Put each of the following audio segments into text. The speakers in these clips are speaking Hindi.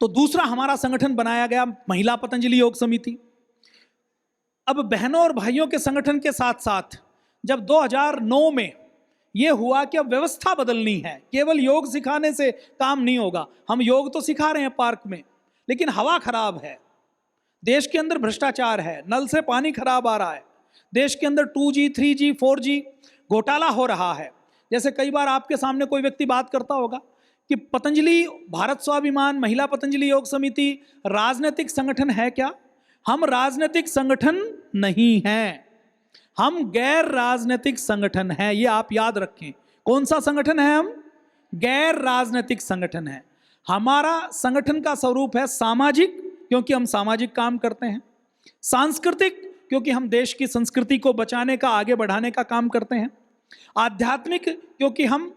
तो दूसरा हमारा संगठन बनाया गया महिला पतंजलि योग समिति। अब बहनों और भाइयों के संगठन के साथ साथ जब 2009 में यह हुआ कि अब व्यवस्था बदलनी है, केवल योग सिखाने से काम नहीं होगा। हम योग तो सिखा रहे हैं पार्क में, लेकिन हवा खराब है, देश के अंदर भ्रष्टाचार है, नल से पानी खराब आ रहा है, देश के अंदर 2G 3G 4G घोटाला हो रहा है। जैसे कई बार आपके सामने कोई व्यक्ति बात करता होगा कि पतंजलि भारत स्वाभिमान महिला पतंजलि योग समिति राजनीतिक संगठन है क्या? हम राजनीतिक संगठन नहीं हैं, हम गैर राजनीतिक संगठन है, ये आप याद रखें। कौन सा संगठन है? हम गैर राजनीतिक संगठन है। हमारा संगठन का स्वरूप है सामाजिक, क्योंकि हम सामाजिक काम करते हैं, सांस्कृतिक, क्योंकि हम देश की संस्कृति को बचाने का आगे बढ़ाने का काम करते हैं, आध्यात्मिक, क्योंकि हम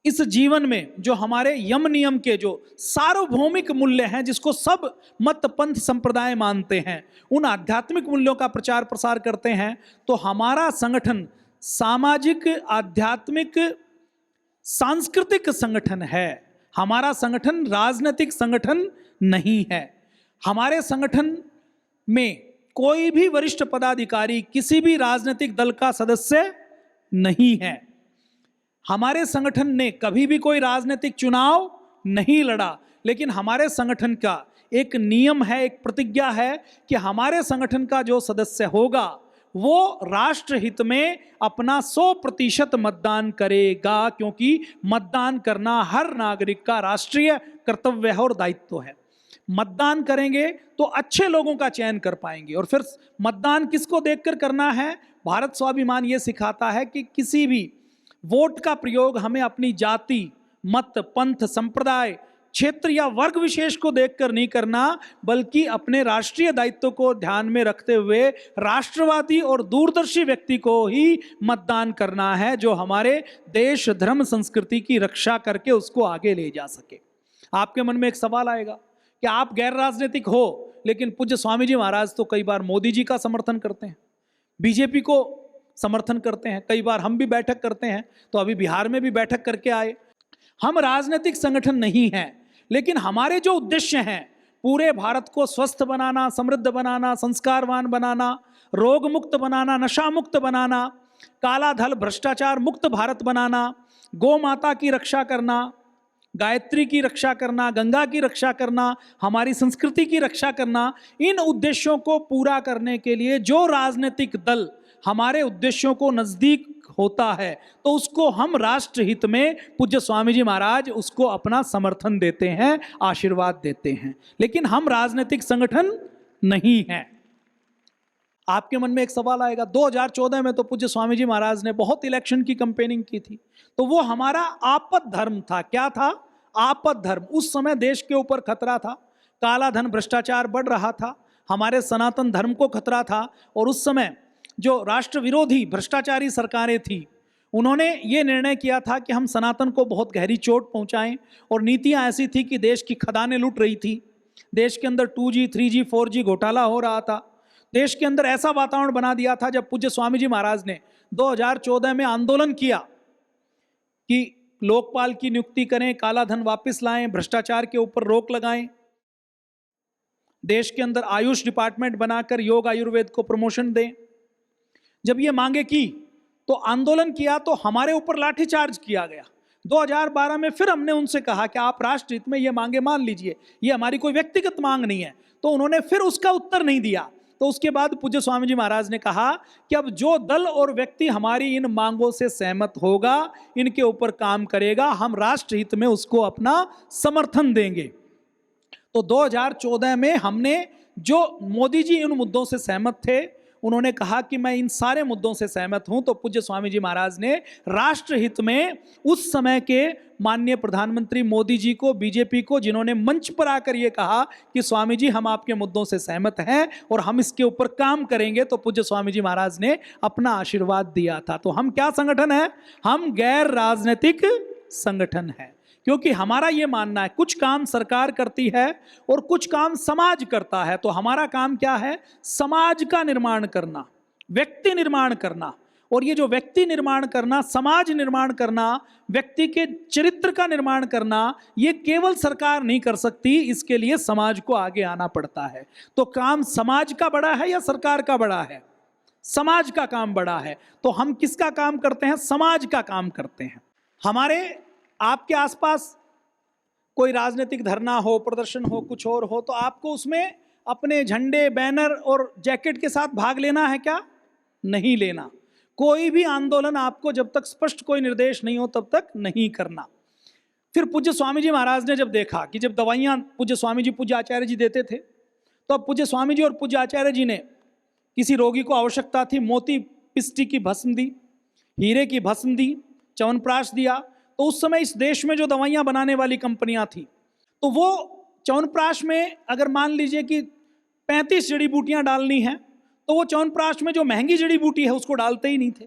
इस जीवन में जो हमारे यम नियम के जो सार्वभौमिक मूल्य हैं, जिसको सब मत पंथ संप्रदाय मानते हैं, उन आध्यात्मिक मूल्यों का प्रचार प्रसार करते हैं। तो हमारा संगठन सामाजिक, आध्यात्मिक, सांस्कृतिक संगठन है। हमारा संगठन राजनीतिक संगठन नहीं है। हमारे संगठन में कोई भी वरिष्ठ पदाधिकारी किसी भी राजनीतिक दल का सदस्य नहीं है। हमारे संगठन ने कभी भी कोई राजनीतिक चुनाव नहीं लड़ा, लेकिन हमारे संगठन का एक नियम है, एक प्रतिज्ञा है कि हमारे संगठन का जो सदस्य होगा वो राष्ट्रहित में अपना 100% मतदान करेगा, क्योंकि मतदान करना हर नागरिक का राष्ट्रीय कर्तव्य है और दायित्व है। मतदान करेंगे तो अच्छे लोगों का चयन कर पाएंगे। और फिर मतदान किसको देखकर करना है? भारत स्वाभिमान ये सिखाता है कि किसी भी वोट का प्रयोग हमें अपनी जाति, मत, पंथ, संप्रदाय, क्षेत्र या वर्ग विशेष को देखकर नहीं करना, बल्कि अपने राष्ट्रीय दायित्व को ध्यान में रखते हुए राष्ट्रवादी और दूरदर्शी व्यक्ति को ही मतदान करना है, जो हमारे देश, धर्म, संस्कृति की रक्षा करके उसको आगे ले जा सके। आपके मन में एक सवाल आएगा कि आप गैर राजनीतिक हो, लेकिन पूज्य स्वामी जी महाराज तो कई बार मोदी जी का समर्थन करते हैं, बीजेपी को समर्थन करते हैं, कई बार हम भी बैठक करते हैं, तो अभी बिहार में भी बैठक करके आए। हम राजनीतिक संगठन नहीं हैं, लेकिन हमारे जो उद्देश्य हैं, पूरे भारत को स्वस्थ बनाना, समृद्ध बनाना, संस्कारवान बनाना, रोग मुक्त बनाना, नशा मुक्त बनाना, काला धन भ्रष्टाचार मुक्त भारत बनाना, गौ माता की रक्षा करना, गायत्री की रक्षा करना, गंगा की रक्षा करना, हमारी संस्कृति की रक्षा करना, इन उद्देश्यों को पूरा करने के लिए जो राजनीतिक दल हमारे उद्देश्यों को नजदीक होता है, तो उसको हम राष्ट्रहित में पूज्य स्वामी जी महाराज उसको अपना समर्थन देते हैं, आशीर्वाद देते हैं। लेकिन हम राजनीतिक संगठन नहीं हैं। आपके मन में एक सवाल आएगा, 2014 में तो पूज्य स्वामी जी महाराज ने बहुत इलेक्शन की कैंपेनिंग की थी, तो वो हमारा आपद धर्म था। क्या था? आपद धर्म। उस समय देश के ऊपर खतरा था, काला धन भ्रष्टाचार बढ़ रहा था, हमारे सनातन धर्म को खतरा था, और उस समय जो राष्ट्र विरोधी भ्रष्टाचारी सरकारें थी, उन्होंने ये निर्णय किया था कि हम सनातन को बहुत गहरी चोट पहुंचाएं, और नीतियां ऐसी थी कि देश की खदानें लूट रही थी, देश के अंदर 2G 3G 4G घोटाला हो रहा था, देश के अंदर ऐसा वातावरण बना दिया था। जब पूज्य स्वामी जी महाराज ने 2014 में आंदोलन किया कि लोकपाल की नियुक्ति करें, काला धन वापस लाएं, भ्रष्टाचार के ऊपर रोक लगाएं, देश के अंदर आयुष डिपार्टमेंट बनाकर योग आयुर्वेद को प्रमोशन दें, जब ये मांगे की तो आंदोलन किया, तो हमारे ऊपर लाठीचार्ज किया गया। 2012 में फिर हमने उनसे कहा कि आप राष्ट्रहित में ये मांगे मान लीजिए, ये हमारी कोई व्यक्तिगत मांग नहीं है, तो उन्होंने फिर उसका उत्तर नहीं दिया। तो उसके बाद पूज्य स्वामी जी महाराज ने कहा कि अब जो दल और व्यक्ति हमारी इन मांगों से सहमत होगा, इनके ऊपर काम करेगा, हम राष्ट्रहित में उसको अपना समर्थन देंगे। तो 2014 में हमने, जो मोदी जी इन मुद्दों से सहमत थे, उन्होंने कहा कि मैं इन सारे मुद्दों से सहमत हूं, तो पूज्य स्वामी जी महाराज ने राष्ट्रहित में उस समय के माननीय प्रधानमंत्री मोदी जी को, बीजेपी को, जिन्होंने मंच पर आकर ये कहा कि स्वामी जी हम आपके मुद्दों से सहमत हैं और हम इसके ऊपर काम करेंगे, तो पूज्य स्वामी जी महाराज ने अपना आशीर्वाद दिया था। तो हम क्या संगठन है? हम गैर राजनीतिक संगठन है, क्योंकि हमारा ये मानना है कुछ काम सरकार करती है और कुछ काम समाज करता है। तो हमारा काम क्या है? समाज का निर्माण करना, व्यक्ति निर्माण करना, और ये जो व्यक्ति निर्माण करना, समाज निर्माण करना, व्यक्ति के चरित्र का निर्माण करना, ये केवल सरकार नहीं कर सकती, इसके लिए समाज को आगे आना पड़ता है। तो काम समाज का बड़ा है या सरकार का बड़ा है? समाज का काम बड़ा है। तो हम किसका काम करते हैं? समाज का काम करते हैं। हमारे आपके आसपास कोई राजनीतिक धरना हो, प्रदर्शन हो, कुछ और हो, तो आपको उसमें अपने झंडे, बैनर और जैकेट के साथ भाग लेना है क्या? नहीं लेना। कोई भी आंदोलन आपको जब तक स्पष्ट कोई निर्देश नहीं हो तब तक नहीं करना। फिर पूज्य स्वामी जी महाराज ने जब देखा कि जब दवाइयाँ पूज्य स्वामी जी, पूज्य आचार्य जी देते थे, तो अब पूज्य स्वामी जी और पूज्य आचार्य जी ने किसी रोगी को आवश्यकता थी, मोती पिष्टी की भस्म दी, हीरे की भस्म दी, च्यवनप्राश दिया। तो उस समय इस देश में जो दवाइयाँ बनाने वाली कंपनियाँ थी, तो वो च्यवनप्राश में अगर मान लीजिए कि 35 जड़ी बूटियाँ डालनी हैं, तो वो च्यवनप्राश में जो महंगी जड़ी बूटी है उसको डालते ही नहीं थे।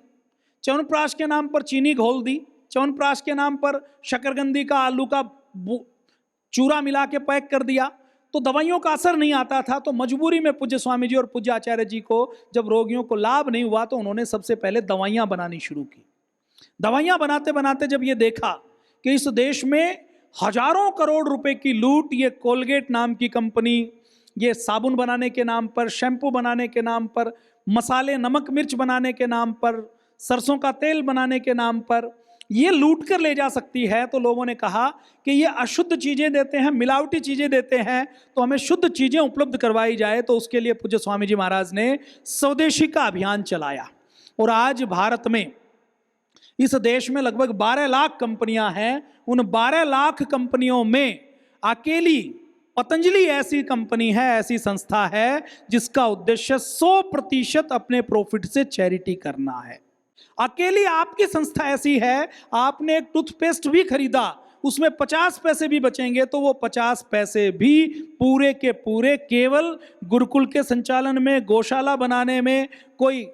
च्यवनप्राश के नाम पर चीनी घोल दी, च्यवनप्राश के नाम पर शकरकंदी का, आलू का चूरा मिला के पैक कर दिया, तो दवाइयों का असर नहीं आता था। तो मजबूरी में पूज्य स्वामी जी और पूज्य आचार्य जी को जब रोगियों को लाभ नहीं हुआ, तो उन्होंने सबसे पहले दवाइयाँ बनानी शुरू की। दवाइयाँ बनाते बनाते जब ये देखा कि इस देश में हजारों करोड़ रुपए की लूट, ये कोलगेट नाम की कंपनी, ये साबुन बनाने के नाम पर, शैम्पू बनाने के नाम पर, मसाले, नमक मिर्च बनाने के नाम पर, सरसों का तेल बनाने के नाम पर ये लूट कर ले जा सकती है, तो लोगों ने कहा कि ये अशुद्ध चीजें देते हैं, मिलावटी चीजें देते हैं, तो हमें शुद्ध चीजें उपलब्ध करवाई जाए। तो उसके लिए पूज्य स्वामी जी महाराज ने स्वदेशी का अभियान चलाया। और आज भारत में, इस देश में लगभग 12 लाख कंपनियां हैं। उन 12 लाख कंपनियों में अकेली पतंजलि ऐसी कंपनी है, ऐसी संस्था है जिसका उद्देश्य 100% अपने प्रॉफिट से चैरिटी करना है। अकेली आपकी संस्था ऐसी है, आपने एक टूथपेस्ट भी खरीदा, उसमें 50 पैसे भी बचेंगे, तो वो 50 पैसे भी पूरे के पूरे केवल गुरुकुल के संचालन में, गौशाला बनाने में, कोई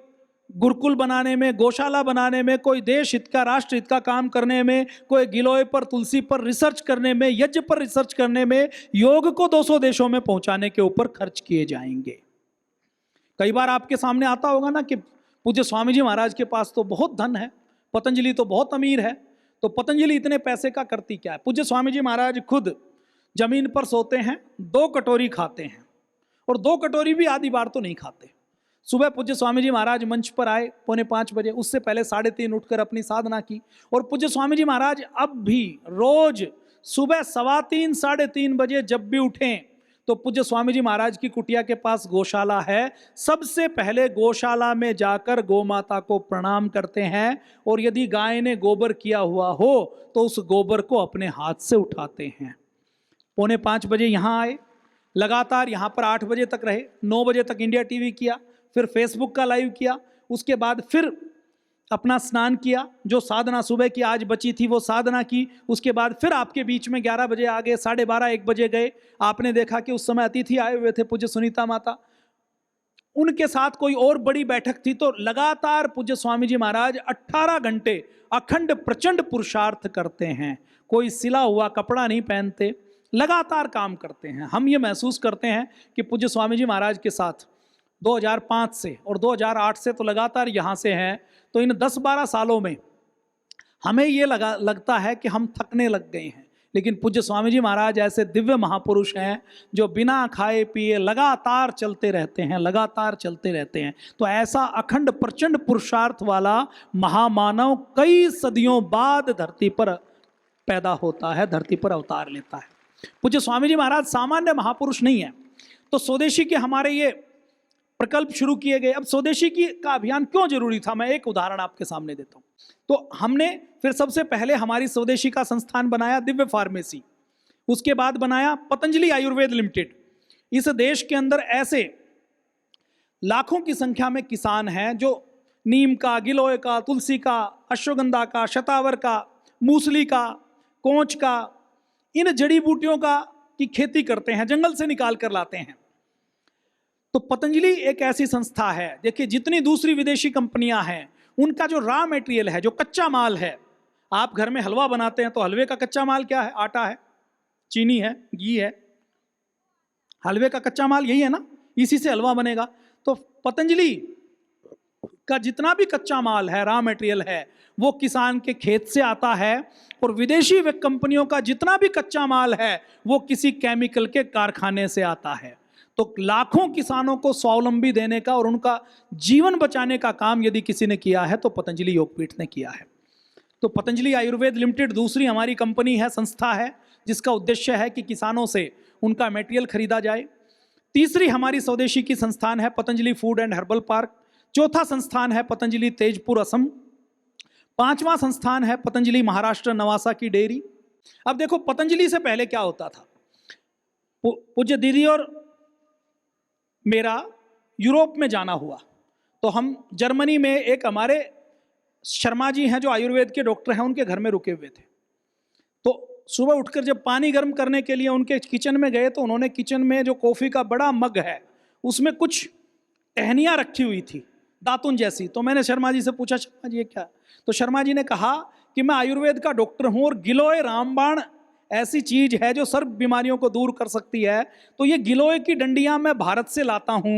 गुरुकुल बनाने में, गौशाला बनाने में, कोई देश हित का, राष्ट्र हित का काम करने में, कोई गिलोय पर, तुलसी पर रिसर्च करने में, यज्ञ पर रिसर्च करने में, योग को 200 देशों में पहुंचाने के ऊपर खर्च किए जाएंगे। कई बार आपके सामने आता होगा ना कि पूज्य स्वामी जी महाराज के पास तो बहुत धन है, पतंजलि तो बहुत अमीर है, तो पतंजलि इतने पैसे का करती क्या है? पूज्य स्वामी जी महाराज खुद जमीन पर सोते हैं, 2 कटोरी खाते हैं, और 2 कटोरी भी आधी बार तो नहीं खाते। सुबह पूज्य स्वामी जी महाराज मंच पर आए 4:45 बजे, उससे पहले 3:30 उठकर अपनी साधना की। और पूज्य स्वामी जी महाराज अब भी रोज सुबह 3:15 3:30 बजे जब भी उठें, तो पूज्य स्वामी जी महाराज की कुटिया के पास गौशाला है, सबसे पहले गौशाला में जाकर गौ माता को प्रणाम करते हैं, और यदि गाय ने गोबर किया हुआ हो तो उस गोबर को अपने हाथ से उठाते हैं। 4:45 बजे यहाँ आए, लगातार यहाँ पर 8 बजे तक रहे, 9 बजे तक इंडिया टीवी किया, फिर फेसबुक का लाइव किया, उसके बाद फिर अपना स्नान किया, जो साधना सुबह की आज बची थी वो साधना की, उसके बाद फिर आपके बीच में 11 बजे आ गए, 12:30 1 बजे गए। आपने देखा कि उस समय अतिथि आए हुए थे पूज्य सुनीता माता, उनके साथ कोई और बड़ी बैठक थी। तो लगातार पूज्य स्वामी जी महाराज 18 घंटे अखंड प्रचंड पुरुषार्थ करते हैं, कोई सिला हुआ कपड़ा नहीं पहनते, लगातार काम करते हैं। हम ये महसूस करते हैं कि पूज्य स्वामी जी महाराज के साथ 2005 से और 2008 से तो लगातार यहाँ से हैं, तो इन 10-12 सालों में हमें ये लगता है कि हम थकने लग गए हैं, लेकिन पूज्य स्वामी जी महाराज ऐसे दिव्य महापुरुष हैं जो बिना खाए पिए लगातार चलते रहते हैं, लगातार चलते रहते हैं। तो ऐसा अखंड प्रचंड पुरुषार्थ वाला महामानव कई सदियों बाद धरती पर पैदा होता है, धरती पर अवतार लेता है। पूज्य स्वामी जी महाराज सामान्य महापुरुष नहीं है। तो स्वदेशी के हमारे ये प्रकल्प शुरू किए गए। अब स्वदेशी की का अभियान क्यों जरूरी था, मैं एक उदाहरण आपके सामने देता हूं। तो हमने फिर सबसे पहले हमारी स्वदेशी का संस्थान बनाया दिव्य फार्मेसी, उसके बाद बनाया पतंजलि आयुर्वेद लिमिटेड। इस देश के अंदर ऐसे लाखों की संख्या में किसान हैं जो नीम का, गिलोय का, तुलसी का, अश्वगंधा का, शतावर का, मूसली का, कोंच का, इन जड़ी बूटियों का की खेती करते हैं, जंगल से निकाल कर लाते हैं। तो पतंजलि एक ऐसी संस्था है, देखिए जितनी दूसरी विदेशी कंपनियां हैं, उनका जो रॉ मटेरियल है, जो कच्चा माल है, आप घर में हलवा बनाते हैं तो हलवे का कच्चा माल क्या है? आटा है, चीनी है, घी है, हलवे का कच्चा माल यही है ना, इसी से हलवा बनेगा। तो पतंजलि का जितना भी कच्चा माल है, रॉ मटेरियल है, वो किसान के खेत से आता है, और विदेशी कंपनियों का जितना भी कच्चा माल है वो किसी केमिकल के कारखाने से आता है। तो लाखों किसानों को स्वावलंबी देने का और उनका जीवन बचाने का काम यदि किसी ने किया है तो पतंजलि योगपीठ ने किया है। तो पतंजलि आयुर्वेद लिमिटेड दूसरी हमारी कंपनी है, संस्था है, जिसका उद्देश्य है कि किसानों से उनका मटेरियल खरीदा जाए। तीसरी हमारी स्वदेशी की संस्थान है Patanjali food and herbal park. चौथा संस्थान है पतंजलि तेजपुर असम। पांचवा संस्थान है पतंजलि महाराष्ट्र नवासा की डेयरी। अब देखो पतंजलि से पहले क्या होता था। पूज्य दीदी और मेरा यूरोप में जाना हुआ, तो हम जर्मनी में एक हमारे शर्मा जी हैं जो आयुर्वेद के डॉक्टर हैं, उनके घर में रुके हुए थे। तो सुबह उठकर जब पानी गर्म करने के लिए उनके किचन में गए तो उन्होंने किचन में जो कॉफ़ी का बड़ा मग है उसमें कुछ टहनियाँ रखी हुई थी, दातुन जैसी। तो मैंने शर्मा जी से पूछा, शर्मा जी ये क्या? तो शर्मा जी ने कहा कि मैं आयुर्वेद का डॉक्टर हूँ और गिलोय रामबाण ऐसी चीज़ है जो सर्व बीमारियों को दूर कर सकती है। तो ये गिलोय की डंडियाँ मैं भारत से लाता हूँ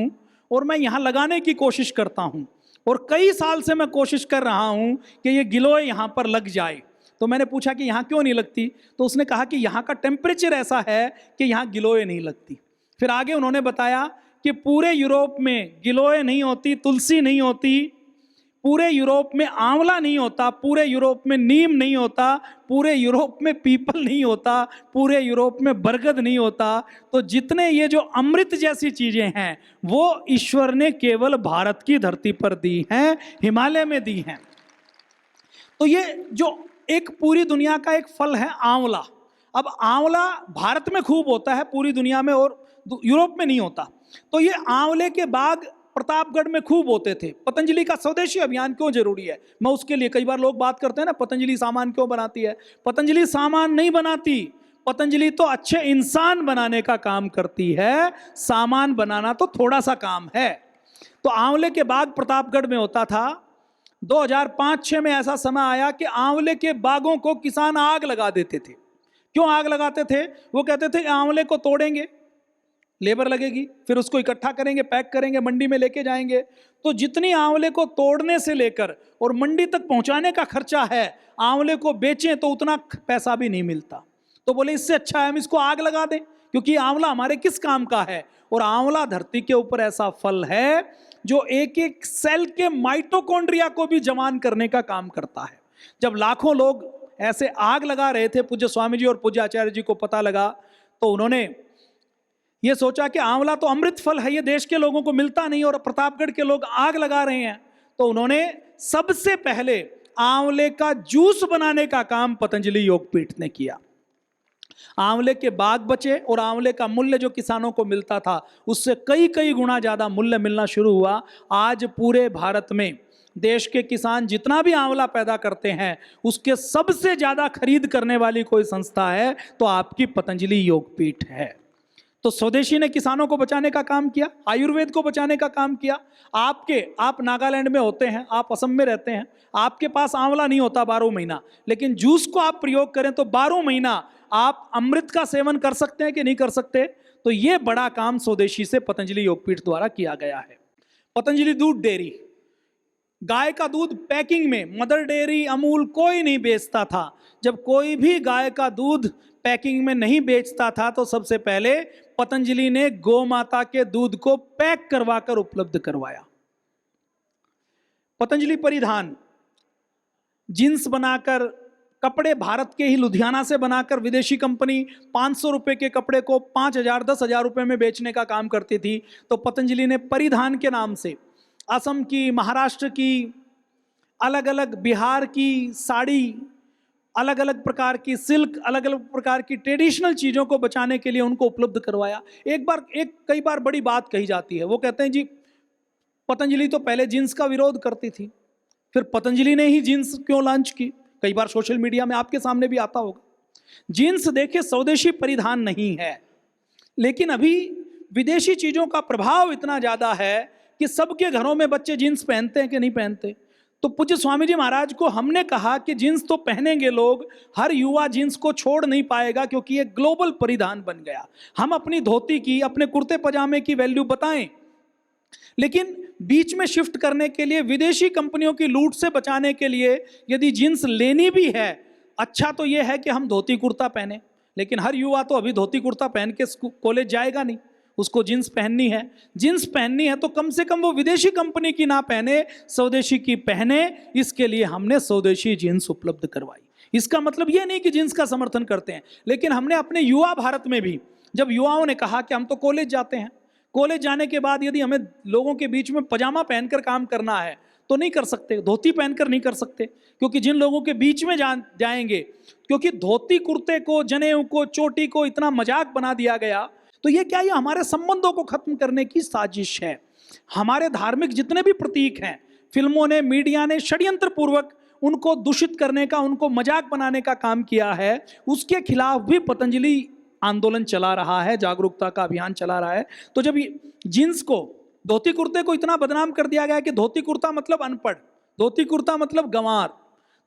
और मैं यहाँ लगाने की कोशिश करता हूँ, और कई साल से मैं कोशिश कर रहा हूँ कि ये गिलोय यहाँ पर लग जाए। तो मैंने पूछा कि यहाँ क्यों नहीं लगती? तो उसने कहा कि यहाँ का टेम्परेचर ऐसा है कि यहाँ गिलोय नहीं लगती। फिर आगे उन्होंने बताया कि पूरे यूरोप में गिलोय नहीं होती, तुलसी नहीं होती, पूरे यूरोप में आंवला नहीं होता, पूरे यूरोप में नीम नहीं होता, पूरे यूरोप में पीपल नहीं होता, पूरे यूरोप में बरगद नहीं होता। तो जितने ये जो अमृत जैसी चीजें हैं वो ईश्वर ने केवल भारत की धरती पर दी हैं, हिमालय में दी हैं। तो ये जो एक पूरी दुनिया का एक फल है आंवला। अब आंवला भारत में खूब होता है पूरी दुनिया में और यूरोप में नहीं होता। तो ये आंवले के बाग प्रतापगढ़ में खूब होते थे। पतंजलि का स्वदेशी अभियान क्यों जरूरी है, मैं उसके लिए, कई बार लोग बात करते हैं ना पतंजलि सामान क्यों बनाती है। पतंजलि सामान नहीं बनाती, पतंजलि तो अच्छे इंसान बनाने का काम करती है, सामान बनाना तो थोड़ा सा काम है। तो आंवले के बाग प्रतापगढ़ में होता था। 2005-6 में ऐसा समय आया कि आंवले के बागों को किसान आग लगा देते थे। क्यों आग लगाते थे? वो कहते थे आंवले को तोड़ेंगे, लेबर लगेगी, फिर उसको इकट्ठा करेंगे, पैक करेंगे, मंडी में लेके जाएंगे। तो जितनी आंवले को तोड़ने से लेकर और मंडी तक पहुंचाने का खर्चा है, आंवले को बेचें तो उतना पैसा भी नहीं मिलता। तो बोले इससे अच्छा है हम इसको आग लगा दें, क्योंकि आंवला हमारे किस काम का है। और आंवला धरती के ऊपर ऐसा फल है जो एक एक सेल के माइटोकॉन्ड्रिया को भी जवान करने का काम करता है। जब लाखों लोग ऐसे आग लगा रहे थे, पूज्य स्वामी जी और पूज्य आचार्य जी को पता लगा, तो उन्होंने ये सोचा कि आंवला तो अमृत फल है, ये देश के लोगों को मिलता नहीं और प्रतापगढ़ के लोग आग लगा रहे हैं। तो उन्होंने सबसे पहले आंवले का जूस बनाने का काम पतंजलि योगपीठ ने किया। आंवले के बाग बचे और आंवले का मूल्य जो किसानों को मिलता था उससे कई कई गुना ज्यादा मूल्य मिलना शुरू हुआ। आज पूरे भारत में देश के किसान जितना भी आंवला पैदा करते हैं उसके सबसे ज्यादा खरीद करने वाली कोई संस्था है तो आपकी पतंजलि योगपीठ है। तो स्वदेशी ने किसानों को बचाने का काम किया, आयुर्वेद को बचाने का काम किया। आप नागालैंड में होते हैं, आप असम में रहते हैं, आपके पास आंवला नहीं होता 12 महीना, लेकिन जूस को आप प्रयोग करें तो 12 महीना आप अमृत का सेवन कर सकते हैं कि नहीं कर सकते। तो ये बड़ा काम स्वदेशी से पतंजलि योगपीठ द्वारा किया गया है। पतंजलि दूध डेयरी, गाय का दूध पैकिंग में मदर डेयरी अमूल कोई नहीं बेचता था। जब कोई भी गाय का दूध पैकिंग में नहीं बेचता था तो सबसे पहले पतंजलि ने गौ माता के दूध को पैक करवाकर उपलब्ध करवाया। पतंजलि परिधान, जींस बनाकर, कपड़े भारत के ही लुधियाना से बनाकर विदेशी कंपनी 500 रुपए के कपड़े को 5,000 10,000 रुपए में बेचने का काम करती थी। तो पतंजलि ने परिधान के नाम से असम की, महाराष्ट्र की, अलग अलग बिहार की साड़ी, अलग अलग प्रकार की सिल्क, अलग अलग प्रकार की ट्रेडिशनल चीज़ों को बचाने के लिए उनको उपलब्ध करवाया। कई बार बड़ी बात कही जाती है, वो कहते हैं जी पतंजलि तो पहले जींस का विरोध करती थी, फिर पतंजलि ने ही जींस क्यों लॉन्च की। कई बार सोशल मीडिया में आपके सामने भी आता होगा। जींस देखिए स्वदेशी परिधान नहीं है, लेकिन अभी विदेशी चीज़ों का प्रभाव इतना ज़्यादा है कि सबके घरों में बच्चे जींस पहनते हैं कि नहीं पहनते। तो पूज्य स्वामी जी महाराज को हमने कहा कि जींस तो पहनेंगे लोग, हर युवा जींस को छोड़ नहीं पाएगा क्योंकि ये ग्लोबल परिधान बन गया। हम अपनी धोती की, अपने कुर्ते पजामे की वैल्यू बताएं। लेकिन बीच में शिफ्ट करने के लिए, विदेशी कंपनियों की लूट से बचाने के लिए यदि जींस लेनी भी है, अच्छा तो यह है कि हम धोती कुर्ता पहने, लेकिन हर युवा तो अभी धोती कुर्ता पहन के कॉलेज जाएगा नहीं, उसको जींस पहननी है। जींस पहननी है तो कम से कम वो विदेशी कंपनी की ना पहने, स्वदेशी की पहने। इसके लिए हमने स्वदेशी जींस उपलब्ध करवाई। इसका मतलब ये नहीं कि जींस का समर्थन करते हैं, लेकिन हमने अपने युवा भारत में भी, जब युवाओं ने कहा कि हम तो कॉलेज जाते हैं, कॉलेज जाने के बाद यदि हमें लोगों के बीच में पजामा पहनकर काम करना है तो नहीं कर सकते, धोती पहनकर नहीं कर सकते, क्योंकि जिन लोगों के बीच में जाएंगे, क्योंकि धोती कुर्ते को, जनेऊ को, चोटी को इतना मजाक बना दिया गया, तो ये क्या, ये हमारे संबंधों को खत्म करने की साजिश है। हमारे धार्मिक जितने भी प्रतीक हैं, फिल्मों ने, मीडिया ने षड्यंत्र पूर्वक उनको दूषित करने का, उनको मजाक बनाने का काम किया है। उसके खिलाफ भी पतंजलि आंदोलन चला रहा है, जागरूकता का अभियान चला रहा है। तो जब जींस को, धोती कुर्ते को इतना बदनाम कर दिया गया कि धोती कुर्ता मतलब अनपढ़, धोती कुर्ता मतलब गंवार,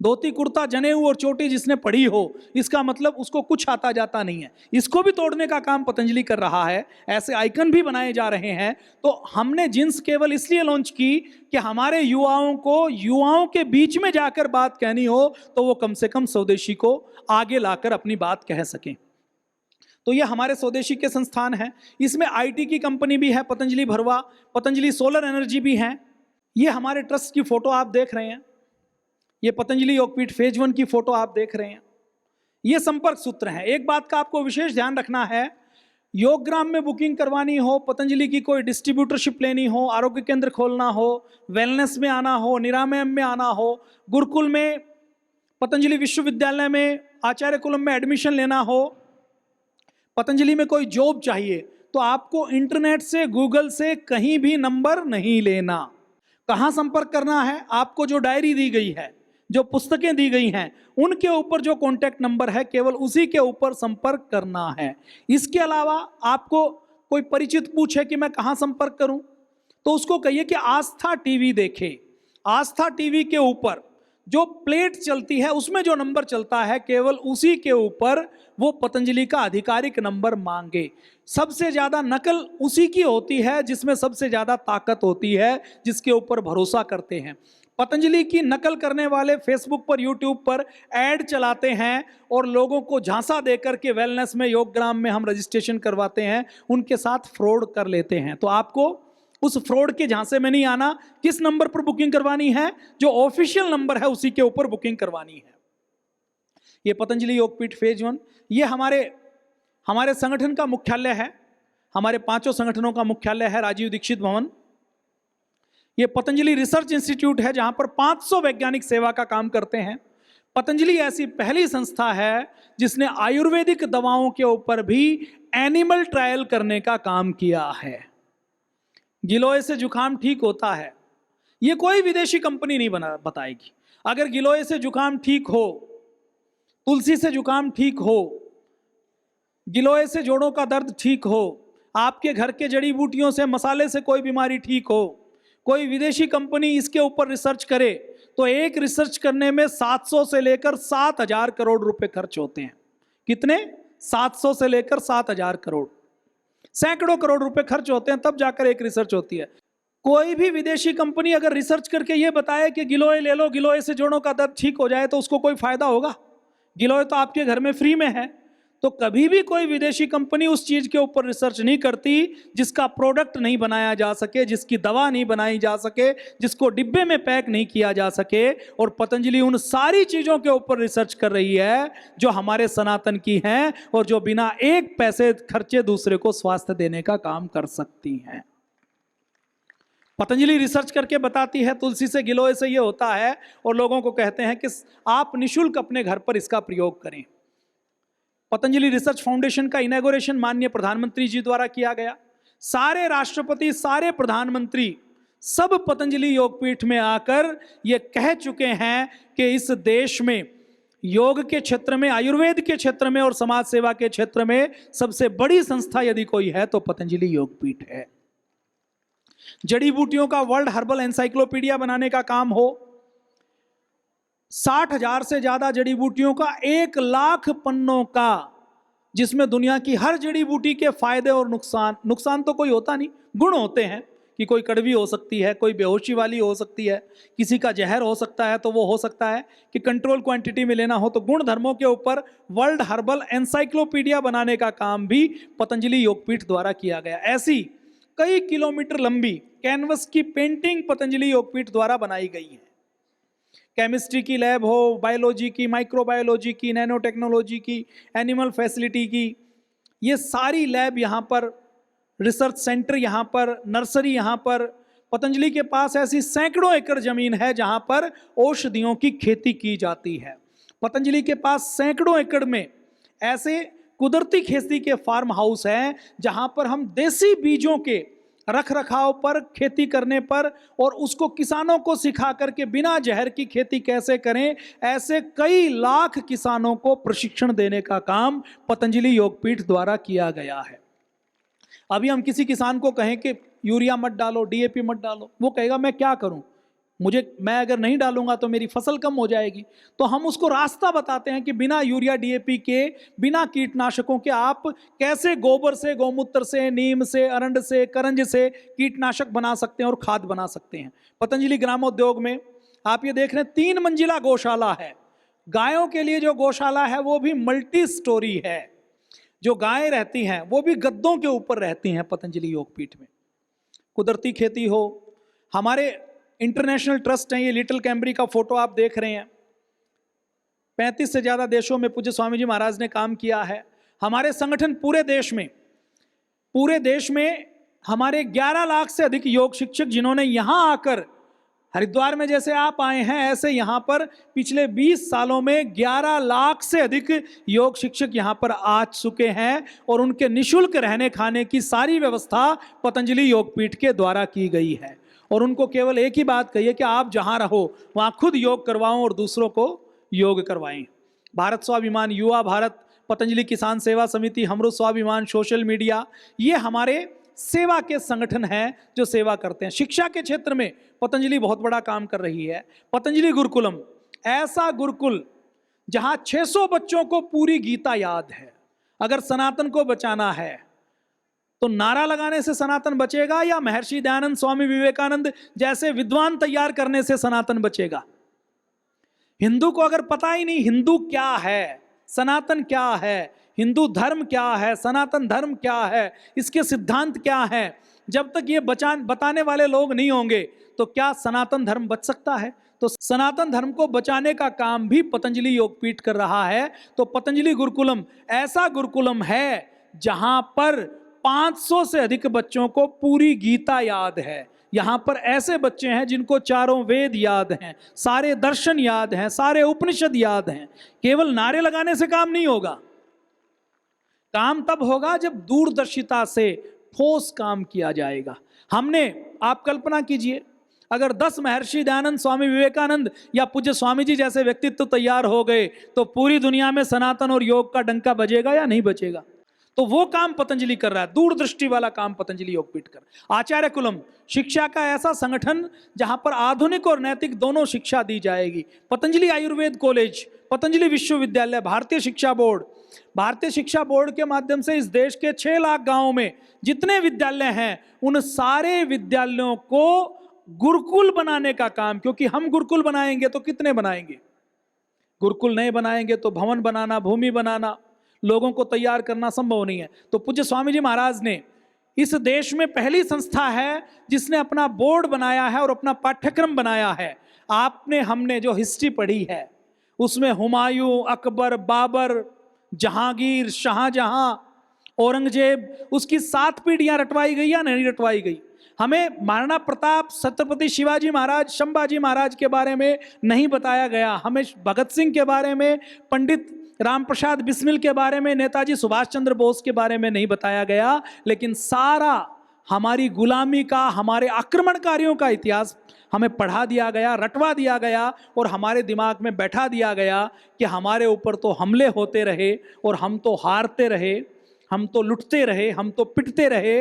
धोती कुर्ता, जनेऊ और चोटी जिसने पढ़ी हो, इसका मतलब उसको कुछ आता जाता नहीं है। इसको भी तोड़ने का काम पतंजलि कर रहा है, ऐसे आइकन भी बनाए जा रहे हैं। तो हमने जींस केवल इसलिए लॉन्च की कि हमारे युवाओं को, युवाओं के बीच में जाकर बात कहनी हो तो वो कम से कम स्वदेशी को आगे लाकर अपनी बात कह सकें। तो ये हमारे स्वदेशी के संस्थान हैं। इसमें आईटी की कंपनी भी है, पतंजलि भरवा, पतंजलि सोलर एनर्जी भी हैं। ये हमारे ट्रस्ट की फोटो आप देख रहे हैं, ये पतंजलि योगपीठ फेज 1 की फोटो आप देख रहे हैं। ये संपर्क सूत्र हैं। एक बात का आपको विशेष ध्यान रखना है, योगग्राम में बुकिंग करवानी हो, पतंजलि की कोई डिस्ट्रीब्यूटरशिप लेनी हो, आरोग्य केंद्र खोलना हो, वेलनेस में आना हो, निरामयम में आना हो, गुरुकुल में, पतंजलि विश्वविद्यालय में, आचार्य कुलम में एडमिशन लेना हो, पतंजलि में कोई जॉब चाहिए, तो आपको इंटरनेट से, गूगल से कहीं भी नंबर नहीं लेना। कहाँ संपर्क करना है? आपको जो डायरी दी गई है, जो पुस्तकें दी गई हैं, उनके ऊपर जो कॉन्टैक्ट नंबर है, केवल उसी के ऊपर संपर्क करना है। इसके अलावा आपको कोई परिचित पूछे कि मैं कहाँ संपर्क करूं, तो उसको कहिए कि आस्था टीवी देखे। आस्था टीवी के ऊपर जो प्लेट चलती है, उसमें जो नंबर चलता है, केवल उसी के ऊपर वो पतंजलि का आधिकारिक नंबर मांगे। सबसे ज्यादा नकल उसी की होती है जिसमें सबसे ज्यादा ताकत होती है, जिसके ऊपर भरोसा करते हैं। पतंजलि की नकल करने वाले फेसबुक पर, यूट्यूब पर ऐड चलाते हैं और लोगों को झांसा देकर के वेलनेस में, योगग्राम में हम रजिस्ट्रेशन करवाते हैं, उनके साथ फ्रॉड कर लेते हैं। तो आपको उस फ्रॉड के झांसे में नहीं आना। किस नंबर पर बुकिंग करवानी है? जो ऑफिशियल नंबर है उसी के ऊपर बुकिंग करवानी है। ये पतंजलि योगपीठ फेज 1, ये हमारे संगठन का मुख्यालय है। हमारे 5 संगठनों का मुख्यालय है राजीव दीक्षित भवन। ये पतंजलि रिसर्च इंस्टीट्यूट है जहां पर 500 वैज्ञानिक सेवा का काम करते हैं। पतंजलि ऐसी पहली संस्था है जिसने आयुर्वेदिक दवाओं के ऊपर भी एनिमल ट्रायल करने का काम किया है। गिलोय से जुकाम ठीक होता है, ये कोई विदेशी कंपनी नहीं बताएगी। अगर गिलोय से जुकाम ठीक हो, तुलसी से जुकाम ठीक हो, गिलोय से जोड़ों का दर्द ठीक हो, आपके घर के जड़ी बूटियों से, मसाले से कोई बीमारी ठीक हो, कोई विदेशी कंपनी इसके ऊपर रिसर्च करे तो एक रिसर्च करने में 700 से लेकर 7,000 करोड़ रुपए खर्च होते हैं। कितने? 700 से लेकर 7,000 करोड़, सैकड़ों करोड़ रुपए खर्च होते हैं, तब जाकर एक रिसर्च होती है। कोई भी विदेशी कंपनी अगर रिसर्च करके ये बताए कि गिलोय ले लो, गिलोय से जोड़ों का दर्द ठीक हो जाए, तो उसको कोई फायदा होगा? गिलोय तो आपके घर में फ्री में है। तो कभी भी कोई विदेशी कंपनी उस चीज के ऊपर रिसर्च नहीं करती जिसका प्रोडक्ट नहीं बनाया जा सके, जिसकी दवा नहीं बनाई जा सके, जिसको डिब्बे में पैक नहीं किया जा सके। और पतंजलि उन सारी चीजों के ऊपर रिसर्च कर रही है जो हमारे सनातन की हैं और जो बिना एक पैसे खर्चे दूसरे को स्वास्थ्य देने का काम कर सकती हैं। पतंजलि रिसर्च करके बताती है तुलसी से, गिलोय से ये होता है, और लोगों को कहते हैं कि आप निःशुल्क अपने घर पर इसका प्रयोग करें। पतंजलि रिसर्च फाउंडेशन का इनॉग्रेशन माननीय प्रधानमंत्री जी द्वारा किया गया। सारे राष्ट्रपति, सारे प्रधानमंत्री सब पतंजलि योगपीठ में आकर ये कह चुके हैं कि इस देश में योग के क्षेत्र में, आयुर्वेद के क्षेत्र में और समाज सेवा के क्षेत्र में सबसे बड़ी संस्था यदि कोई है तो पतंजलि योगपीठ है। जड़ी बूटियों का वर्ल्ड हर्बल एनसाइक्लोपीडिया बनाने का काम हो, 60,000 से ज्यादा जड़ी बूटियों का 1 लाख पन्नों का, जिसमें दुनिया की हर जड़ी बूटी के फायदे और नुकसान तो कोई होता नहीं, गुण होते हैं कि कोई कड़वी हो सकती है, कोई बेहोशी वाली हो सकती है, किसी का जहर हो सकता है, तो वो हो सकता है कि कंट्रोल क्वांटिटी में लेना हो। तो गुण धर्मों के ऊपर वर्ल्ड हर्बल एनसाइक्लोपीडिया बनाने का काम भी पतंजलि योगपीठ द्वारा किया गया। ऐसी कई किलोमीटर लंबी कैनवस की पेंटिंग पतंजलि योगपीठ द्वारा बनाई गई है। केमिस्ट्री की लैब हो, बायोलॉजी की, माइक्रोबायोलॉजी की, नैनो टेक्नोलॉजी की, एनिमल फैसिलिटी की, ये सारी लैब यहाँ पर, रिसर्च सेंटर यहाँ पर, नर्सरी यहाँ पर। पतंजलि के पास ऐसी सैकड़ों एकड़ जमीन है जहाँ पर औषधियों की खेती की जाती है। पतंजलि के पास सैकड़ों एकड़ में ऐसे कुदरती खेती के फार्म हाउस हैं जहाँ पर हम देसी बीजों के रख रखाव पर, खेती करने पर, और उसको किसानों को सिखा करके बिना जहर की खेती कैसे करें, ऐसे कई लाख किसानों को प्रशिक्षण देने का काम पतंजलि योगपीठ द्वारा किया गया है। अभी हम किसी किसान को कहें कि यूरिया मत डालो, डीएपी मत डालो, वो कहेगा मैं क्या करूं, मैं अगर नहीं डालूंगा तो मेरी फसल कम हो जाएगी। तो हम उसको रास्ता बताते हैं कि बिना यूरिया डीएपी के, बिना कीटनाशकों के आप कैसे गोबर से, गौमूत्र से, नीम से, अरंड से, करंज से कीटनाशक बना सकते हैं और खाद बना सकते हैं। पतंजलि ग्रामोद्योग में आप ये देख रहे हैं 3 मंजिला गौशाला है। गायों के लिए जो गौशाला है वो भी मल्टी स्टोरी है। जो गायें रहती हैं वो भी गद्दों के ऊपर रहती हैं पतंजलि योगपीठ में। कुदरती खेती हो, हमारे इंटरनेशनल ट्रस्ट हैं, ये लिटिल कैम्ब्री का फोटो आप देख रहे हैं। 35 से ज़्यादा देशों में पूज्य स्वामी जी महाराज ने काम किया है। हमारे संगठन पूरे देश में हमारे 11 लाख से अधिक योग शिक्षक, जिन्होंने यहाँ आकर, हरिद्वार में जैसे आप आए हैं ऐसे यहाँ पर पिछले 20 सालों में 11 लाख से अधिक योग शिक्षक यहाँ पर आ चुके हैं, और उनके निःशुल्क रहने खाने की सारी व्यवस्था पतंजलि योगपीठ के द्वारा की गई है। और उनको केवल एक ही बात कही है कि आप जहाँ रहो वहाँ खुद योग करवाओ और दूसरों को योग करवाएं। भारत स्वाभिमान, युवा भारत, पतंजलि किसान सेवा समिति, हमरो स्वाभिमान, सोशल मीडिया, ये हमारे सेवा के संगठन हैं जो सेवा करते हैं। शिक्षा के क्षेत्र में पतंजलि बहुत बड़ा काम कर रही है। पतंजलि गुरुकुलम, ऐसा गुरुकुल जहाँ 600 बच्चों को पूरी गीता याद है। अगर सनातन को बचाना है तो नारा लगाने से सनातन बचेगा, या महर्षि दयानंद, स्वामी विवेकानंद जैसे विद्वान तैयार करने से सनातन बचेगा? हिंदू को अगर पता ही नहीं हिंदू क्या है, सनातन क्या है, हिंदू धर्म क्या है, सनातन धर्म क्या है, इसके सिद्धांत क्या है, जब तक ये बताने वाले लोग नहीं होंगे तो क्या सनातन धर्म बच सकता है? तो सनातन धर्म को बचाने का काम भी पतंजलि योगपीठ कर रहा है। तो पतंजलि गुरुकुलम ऐसा गुरुकुलम है जहां पर 500 से अधिक बच्चों को पूरी गीता याद है। यहाँ पर ऐसे बच्चे हैं जिनको चारों वेद याद हैं, सारे दर्शन याद हैं, सारे उपनिषद याद हैं। केवल नारे लगाने से काम नहीं होगा। काम तब होगा जब दूरदर्शिता से ठोस काम किया जाएगा। आप कल्पना कीजिए, अगर 10 महर्षि दयानंद, स्वामी विवेकानंद या पूज्य स्वामी जी जैसे व्यक्तित्व तैयार हो गए तो पूरी दुनिया में सनातन और योग का डंका बजेगा या नहीं बजेगा? तो वो काम पतंजलि कर रहा है, दूरदृष्टि वाला काम पतंजलि योगपीठ कर। आचार्य कुलम, शिक्षा का ऐसा संगठन जहां पर आधुनिक और नैतिक दोनों शिक्षा दी जाएगी। पतंजलि आयुर्वेद कॉलेज, पतंजलि विश्वविद्यालय, भारतीय शिक्षा बोर्ड के माध्यम से इस देश के 6 लाख गांवों में जितने विद्यालय हैं उन सारे विद्यालयों को गुरुकुल बनाने का काम, क्योंकि हम गुरुकुल बनाएंगे तो कितने बनाएंगे, गुरुकुल नहीं बनाएंगे तो भवन बनाना, भूमि बनाना, लोगों को तैयार करना संभव नहीं है। तो पूज्य स्वामी जी महाराज ने इस देश में पहली संस्था है जिसने अपना बोर्ड बनाया है और अपना पाठ्यक्रम बनाया है। हमने जो हिस्ट्री पढ़ी है उसमें हुमायूं, अकबर, बाबर, जहांगीर, शाहजहां, औरंगजेब, उसकी 7 पीढ़ियां रटवाई गई या नहीं रटवाई गई? हमें महाराणा प्रताप, छत्रपति शिवाजी महाराज, संभाजी महाराज के बारे में नहीं बताया गया। हमें भगत सिंह के बारे में, पंडित राम प्रसाद बिस्मिल के बारे में, नेताजी सुभाष चंद्र बोस के बारे में नहीं बताया गया। लेकिन सारा हमारी गुलामी का, हमारे आक्रमणकारियों का इतिहास हमें पढ़ा दिया गया, रटवा दिया गया, और हमारे दिमाग में बैठा दिया गया कि हमारे ऊपर तो हमले होते रहे और हम तो हारते रहे, हम तो लुटते रहे, हम तो पिटते रहे।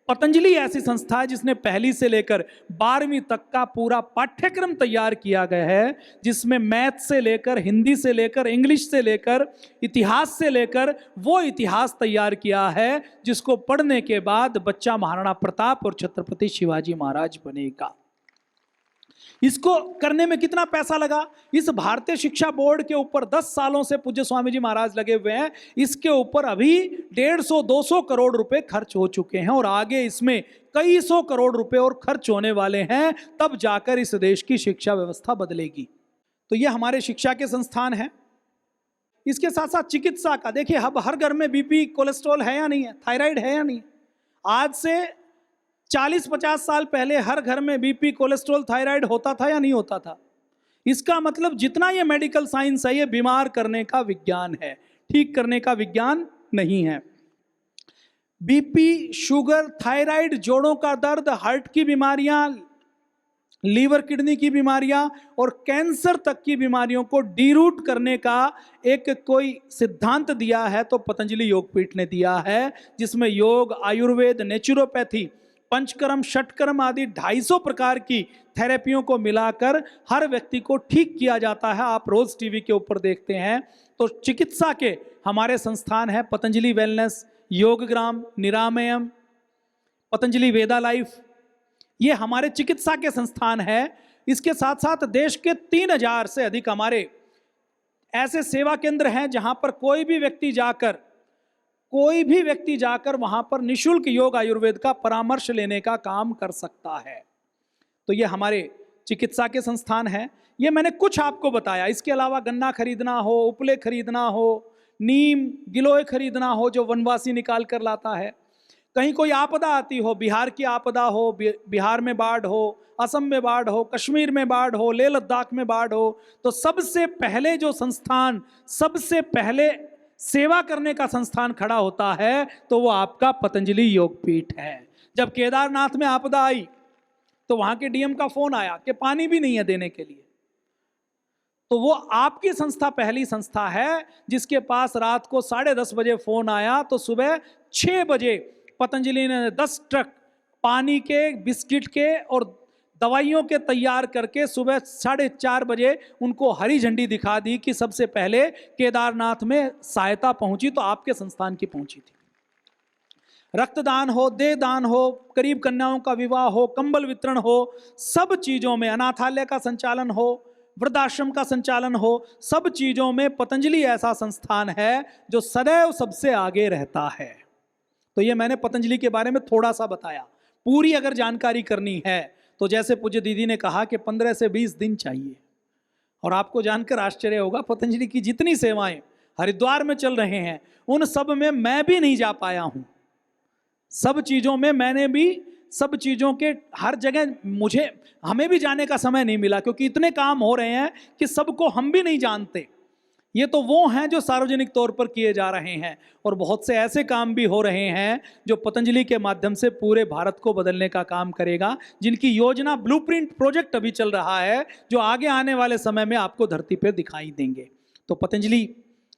पतंजलि ऐसी संस्था है जिसने पहली से लेकर 12वीं तक का पूरा पाठ्यक्रम तैयार किया गया है, जिसमें मैथ से लेकर, हिंदी से लेकर, इंग्लिश से लेकर, इतिहास से लेकर वो इतिहास तैयार किया है जिसको पढ़ने के बाद बच्चा महाराणा प्रताप और छत्रपति शिवाजी महाराज बनेगा। इसको करने में कितना पैसा लगा? इस भारतीय शिक्षा बोर्ड के ऊपर 10 सालों से पूज्य स्वामी जी महाराज लगे हुए हैं। इसके ऊपर अभी 150-200 करोड़ रुपए खर्च हो चुके हैं और आगे इसमें कई सौ करोड़ रुपए और खर्च होने वाले हैं, तब जाकर इस देश की शिक्षा व्यवस्था बदलेगी। तो ये हमारे शिक्षा के संस्थान हैं। इसके साथ साथ चिकित्सा का देखिए, अब हर घर में बीपी कोलेस्ट्रॉल है या नहीं है, थायराइड है या नहीं। आज से 40-50 साल पहले हर घर में बीपी कोलेस्ट्रॉल थायराइड होता था या नहीं होता था। इसका मतलब जितना ये मेडिकल साइंस है, ये बीमार करने का विज्ञान है, ठीक करने का विज्ञान नहीं है। बीपी, शुगर, थायराइड, जोड़ों का दर्द, हार्ट की बीमारियां, लीवर किडनी की बीमारियां और कैंसर तक की बीमारियों को डीरूट करने का एक कोई सिद्धांत दिया है तो पतंजलि योगपीठ ने दिया है, जिसमें योग, आयुर्वेद, नेचुरोपैथी, पंचकर्म, षटकर्म आदि 250 प्रकार की थेरेपियों को मिलाकर हर व्यक्ति को ठीक किया जाता है। आप रोज टीवी के ऊपर देखते हैं। तो चिकित्सा के हमारे संस्थान हैं पतंजलि वेलनेस, योगग्राम, निरामयम, पतंजलि वेदा लाइफ, ये हमारे चिकित्सा के संस्थान है। इसके साथ साथ देश के 3000 से अधिक हमारे ऐसे सेवा केंद्र हैं जहां पर कोई भी व्यक्ति जाकर वहां पर निशुल्क योग आयुर्वेद का परामर्श लेने का काम कर सकता है। तो ये हमारे चिकित्सा के संस्थान हैं। ये मैंने कुछ आपको बताया। इसके अलावा गन्ना खरीदना हो, उपले खरीदना हो, नीम गिलोय खरीदना हो जो वनवासी निकाल कर लाता है, कहीं कोई आपदा आती हो, बिहार की आपदा हो, बिहार में बाढ़ हो, असम में बाढ़ हो, कश्मीर में बाढ़ हो, लेह लद्दाख में बाढ़ हो, तो सबसे पहले जो संस्थान, सबसे पहले सेवा करने का संस्थान खड़ा होता है तो वो आपका पतंजलि योगपीठ है। जब केदारनाथ में आपदा आई तो वहां के डीएम का फोन आया कि पानी भी नहीं है देने के लिए, तो वो आपकी संस्था पहली संस्था है जिसके पास रात को 10:30 बजे फोन आया तो सुबह 6 बजे पतंजलि ने 10 ट्रक पानी के, बिस्किट के और दवाइयों के तैयार करके सुबह 4:30 बजे उनको हरी झंडी दिखा दी कि सबसे पहले केदारनाथ में सहायता पहुंची तो आपके संस्थान की पहुंची थी। रक्तदान हो, देहदान हो, गरीब कन्याओं का विवाह हो, कंबल वितरण हो, सब चीजों में, अनाथालय का संचालन हो, वृद्धाश्रम का संचालन हो, सब चीजों में पतंजलि ऐसा संस्थान है जो सदैव सबसे आगे रहता है। तो ये मैंने पतंजलि के बारे में थोड़ा सा बताया। पूरी अगर जानकारी करनी है तो जैसे पूज्य दीदी ने कहा कि 15 से 20 दिन चाहिए। और आपको जानकर आश्चर्य होगा, पतंजलि की जितनी सेवाएं हरिद्वार में चल रहे हैं उन सब में मैं भी नहीं जा पाया हूं। सब चीजों में मैंने भी, सब चीजों के हर जगह हमें भी जाने का समय नहीं मिला, क्योंकि इतने काम हो रहे हैं कि सबको हम भी नहीं जानते। ये तो वो हैं जो सार्वजनिक तौर पर किए जा रहे हैं, और बहुत से ऐसे काम भी हो रहे हैं जो पतंजलि के माध्यम से पूरे भारत को बदलने का काम करेगा, जिनकी योजना, ब्लूप्रिंट प्रोजेक्ट अभी चल रहा है जो आगे आने वाले समय में आपको धरती पर दिखाई देंगे। तो पतंजलि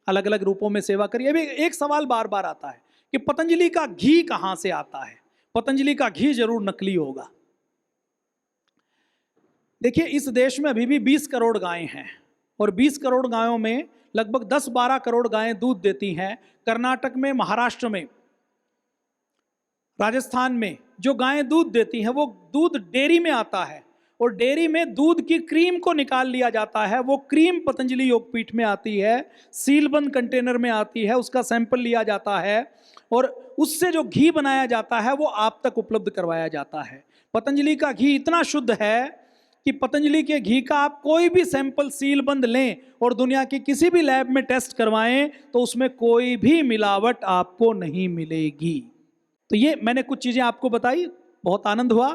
अलग अलग रूपों में सेवा करिए। अभी एक सवाल बार बार आता है कि पतंजलि का घी कहां से आता है। पतंजलि का घी जरूर नकली होगा। देखिए, इस देश में अभी भी 20 करोड़ गायें हैं और 20 करोड़ गायों में लगभग 10-12 करोड़ गायें दूध देती हैं। कर्नाटक में, महाराष्ट्र में, राजस्थान में जो गायें दूध देती हैं वो दूध डेयरी में आता है और डेयरी में दूध की क्रीम को निकाल लिया जाता है। वो क्रीम पतंजलि योगपीठ में आती है, सीलबंद कंटेनर में आती है, उसका सैंपल लिया जाता है और उससे जो घी बनाया जाता है वो आप तक उपलब्ध करवाया जाता है। पतंजलि का घी इतना शुद्ध है कि पतंजलि के घी का आप कोई भी सैंपल सीलबंद लें और दुनिया की किसी भी लैब में टेस्ट करवाएं तो उसमें कोई भी मिलावट आपको नहीं मिलेगी। तो ये मैंने कुछ चीजें आपको बताई, बहुत आनंद हुआ।